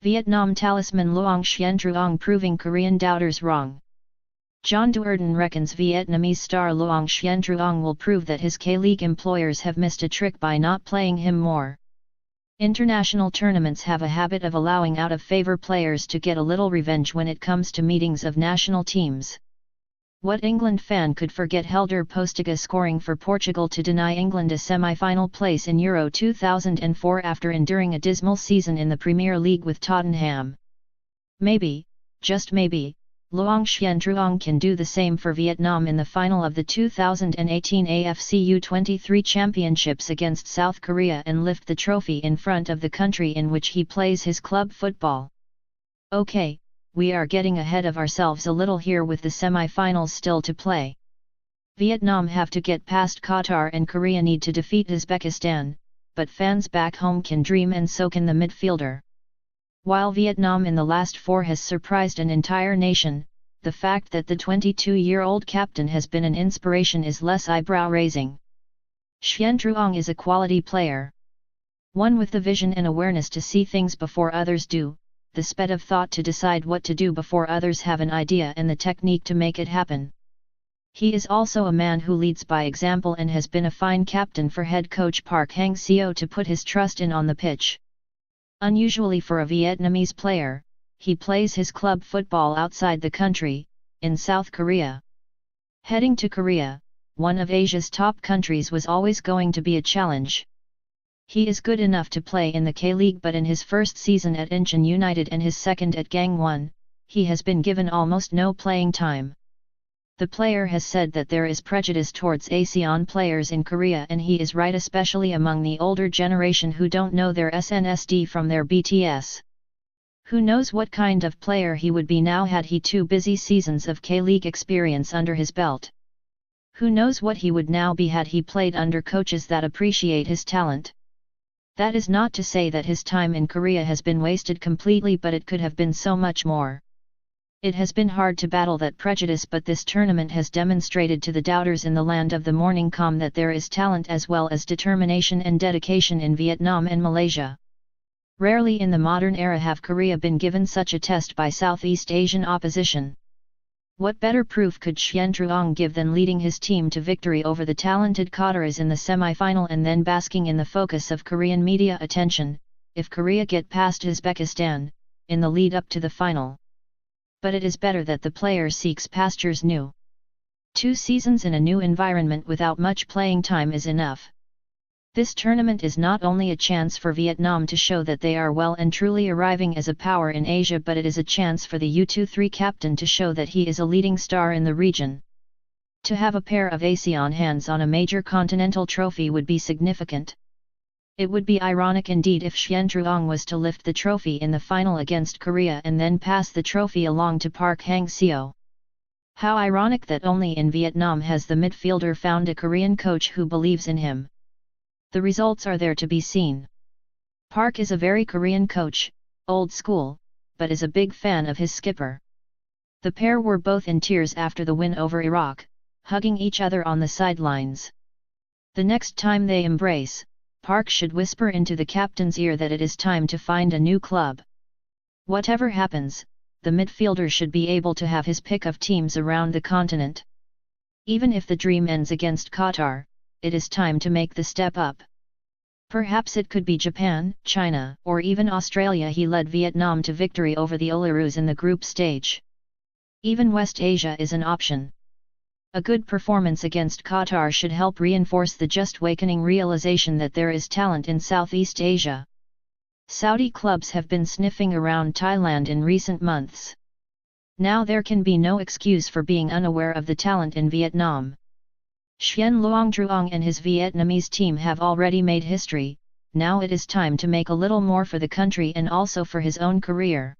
Vietnam talisman Luong Xuan Truong proving Korean doubters wrong. John Duerden reckons Vietnamese star Luong Xuan Truong will prove that his K-League employers have missed a trick by not playing him more. International tournaments have a habit of allowing out-of-favor players to get a little revenge when it comes to meetings of national teams. What England fan could forget Helder Postiga scoring for Portugal to deny England a semi-final place in Euro 2004 after enduring a dismal season in the Premier League with Tottenham? Maybe, just maybe, Luong Xuan Truong can do the same for Vietnam in the final of the 2018 AFC U23 Championships against South Korea and lift the trophy in front of the country in which he plays his club football. Okay, we are getting ahead of ourselves a little here with the semi-finals still to play. Vietnam have to get past Qatar and Korea need to defeat Uzbekistan, but fans back home can dream and so can the midfielder. While Vietnam in the last four has surprised an entire nation, the fact that the 22-year-old captain has been an inspiration is less eyebrow-raising. Xuan Truong is a quality player. One with the vision and awareness to see things before others do, the speed of thought to decide what to do before others have an idea and the technique to make it happen. He is also a man who leads by example and has been a fine captain for head coach Park Hang-seo to put his trust in on the pitch. Unusually for a Vietnamese player, he plays his club football outside the country, in South Korea. Heading to Korea, one of Asia's top countries, was always going to be a challenge. He is good enough to play in the K-League, but in his first season at Incheon United and his second at Gangwon, he has been given almost no playing time. The player has said that there is prejudice towards ASEAN players in Korea, and he is right, especially among the older generation who don't know their SNSD from their BTS. Who knows what kind of player he would be now had he 2 busy seasons of K-League experience under his belt. Who knows what he would now be had he played under coaches that appreciate his talent. That is not to say that his time in Korea has been wasted completely, but it could have been so much more. It has been hard to battle that prejudice, but this tournament has demonstrated to the doubters in the land of the morning calm that there is talent as well as determination and dedication in Vietnam and Malaysia. Rarely in the modern era have Korea been given such a test by Southeast Asian opposition. What better proof could Xuan Truong give than leading his team to victory over the talented Qataris in the semi-final and then basking in the focus of Korean media attention, if Korea get past Uzbekistan, in the lead up to the final. But it is better that the player seeks pastures new. 2 seasons in a new environment without much playing time is enough. This tournament is not only a chance for Vietnam to show that they are well and truly arriving as a power in Asia, but it is a chance for the U23 captain to show that he is a leading star in the region. To have a pair of ASEAN hands on a major continental trophy would be significant. It would be ironic indeed if Xuan Truong was to lift the trophy in the final against Korea and then pass the trophy along to Park Hang-seo. How ironic that only in Vietnam has the midfielder found a Korean coach who believes in him. The results are there to be seen. Park is a very Korean coach, old school, but is a big fan of his skipper. The pair were both in tears after the win over Iraq, hugging each other on the sidelines. The next time they embrace, Park should whisper into the captain's ear that it is time to find a new club. Whatever happens, the midfielder should be able to have his pick of teams around the continent. Even if the dream ends against Qatar, it is time to make the step up. Perhaps it could be Japan, China, or even Australia. He led Vietnam to victory over the Olarus in the group stage. Even West Asia is an option. A good performance against Qatar should help reinforce the just wakening realization that there is talent in Southeast Asia. Saudi clubs have been sniffing around Thailand in recent months. Now there can be no excuse for being unaware of the talent in Vietnam. Xuan Luong Truong and his Vietnamese team have already made history, now it is time to make a little more for the country and also for his own career.